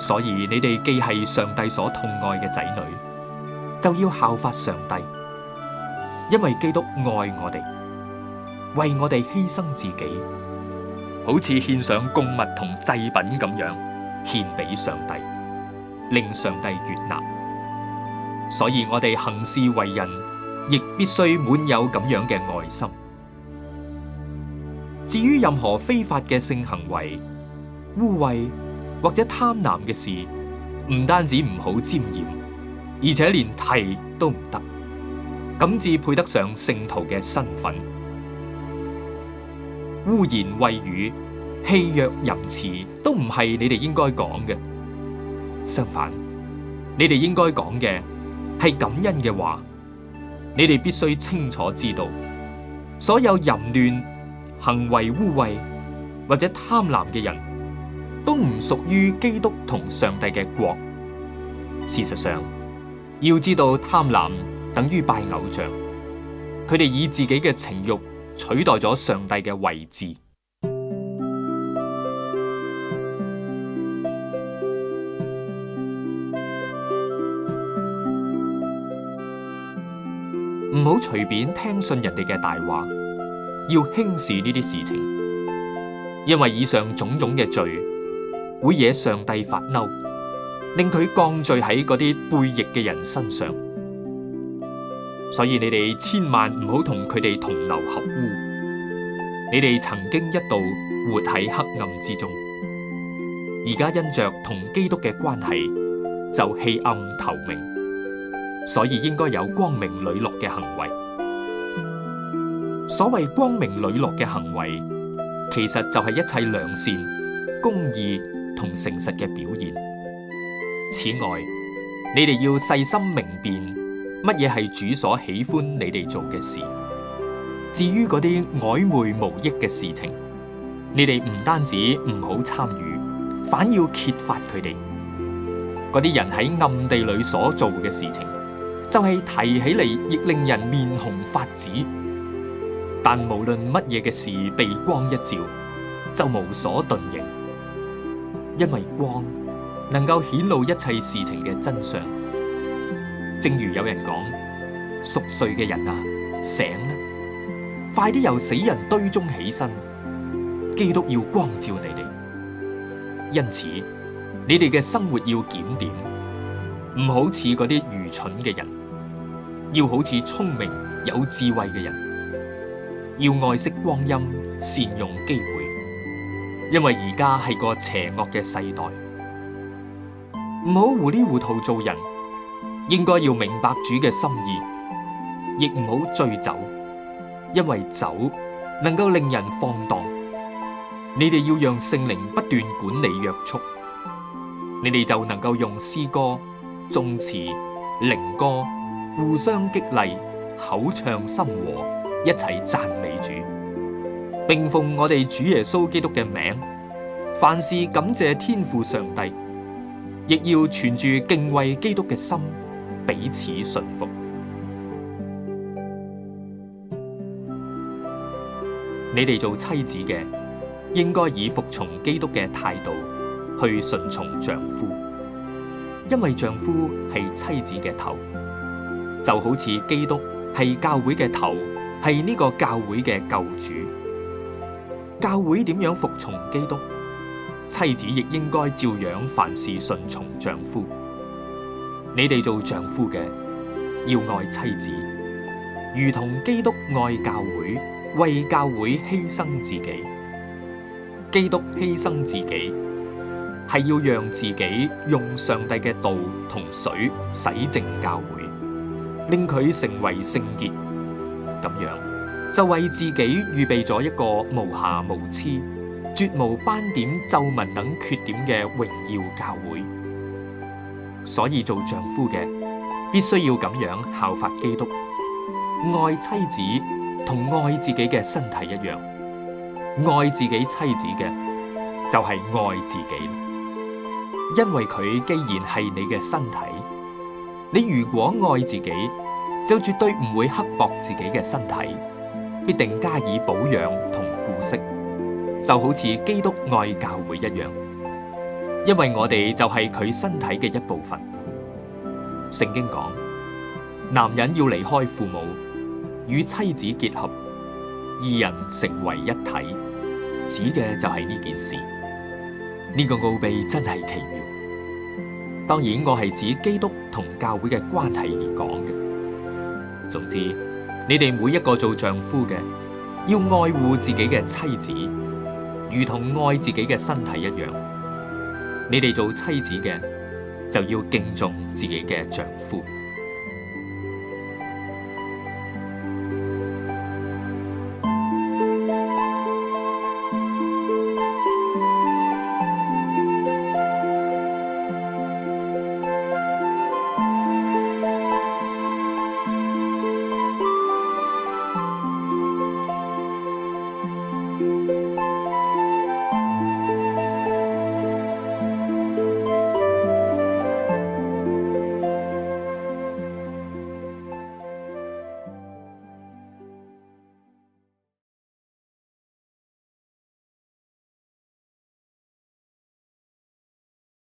所以你哋既係上帝所痛愛嘅仔女，就要效法上帝，因為基督愛我哋，為我哋犧牲自己，好似獻上供物同祭品咁樣獻俾上帝，令上帝悅納。所以我哋行事為人，亦必須滿有咁樣嘅愛心。至於任何非法嘅性行為、污穢或者貪婪嘅事，唔單止唔好沾染，而且連提都唔得，咁至配得上聖徒嘅身份。污言穢語、戲謔淫詞都唔係你哋應該講嘅，相反，你哋應該講嘅係感恩嘅話。你哋必須清楚知道，所有淫亂、行為污穢或者貪婪嘅人，都唔屬於基督同上帝嘅國。事實上，要知道貪婪等於拜偶像，佢哋以自己嘅情慾取代咗上帝嘅位置。唔好隨便聽信人哋嘅大話，要輕視呢啲事情，因為以上種種嘅罪會惹上帝發嬲，令佢降罪喺嗰啲背逆嘅人身上。所以你哋千萬唔好同佢哋同流合污。你哋曾經一度活喺黑暗之中，而家因着同基督嘅關係，就棄暗投明。所以應該有光明磊落嘅行為。所謂光明磊落嘅行為，其實就係一切良善、公義同誠實嘅表現。此外，你哋要細心明辨乜嘢係主所喜歡你哋做嘅事。至於嗰啲曖昧無益嘅事情，你哋唔單止唔好參與，反要揭發佢哋。嗰啲人喺暗地裏所做嘅事情，就係提起嚟亦令人面紅發紫，但無論乜嘢嘅事被光一照，就無所遁形，因為光能夠顯露一切事情嘅真相。正如有人講：熟睡嘅人啊，醒啦，快啲由死人堆中起身，基督要光照你哋。因此，你哋嘅生活要檢點，唔好似嗰啲愚蠢嘅人。要好似聰明有智慧嘅人，要愛惜光陰，善用機會，因為而家係個邪惡嘅世代。唔好糊裡糊塗做人，應該要明白主嘅心意，亦唔好醉酒，因為酒能夠令人放蕩。你哋要讓聖靈不斷管理約束，你哋就能夠用詩歌、頌詞、靈歌互相激勵，口唱心和，一齊讚美主，並奉我哋主耶穌基督嘅名，凡事感謝天父上帝，亦要存住敬畏基督嘅心，彼此順服。你哋做妻子嘅，應該以服從基督嘅態度去順從丈夫，因為丈夫係妻子嘅頭。就好似基督係教會嘅頭，係呢個教會嘅救主。教會點樣服從基督，妻子亦應該照樣凡事順從丈夫。你哋做丈夫嘅，要愛妻子，如同基督愛教會，為教會犧牲自己。基督犧牲自己，係要讓自己用上帝嘅道同水洗淨教會，令佢成為聖潔，咁樣就為自己預備咗一個無瑕無疵、絕無斑點、皺紋等缺點嘅榮耀教會。所以做丈夫嘅必須要咁樣效法基督，愛妻子同愛自己嘅身體一樣。愛自己妻子嘅就係愛自己，因為佢既然係你嘅身體，你如果愛自己，就絕對唔會刻薄自己嘅身體，必定加以保養同顧惜，就好似基督愛教會一樣。因為我哋就係佢身體嘅一部分。聖經講，男人要離開父母，與妻子結合，二人成為一體，指嘅就係呢件事。呢個奧秘真係奇妙。當然，我係指基督同教會嘅關係而講嘅。總之，你哋每一個做丈夫嘅，要愛護自己嘅妻子，如同愛自己嘅身體一樣。你哋做妻子嘅，就要敬重自己嘅丈夫。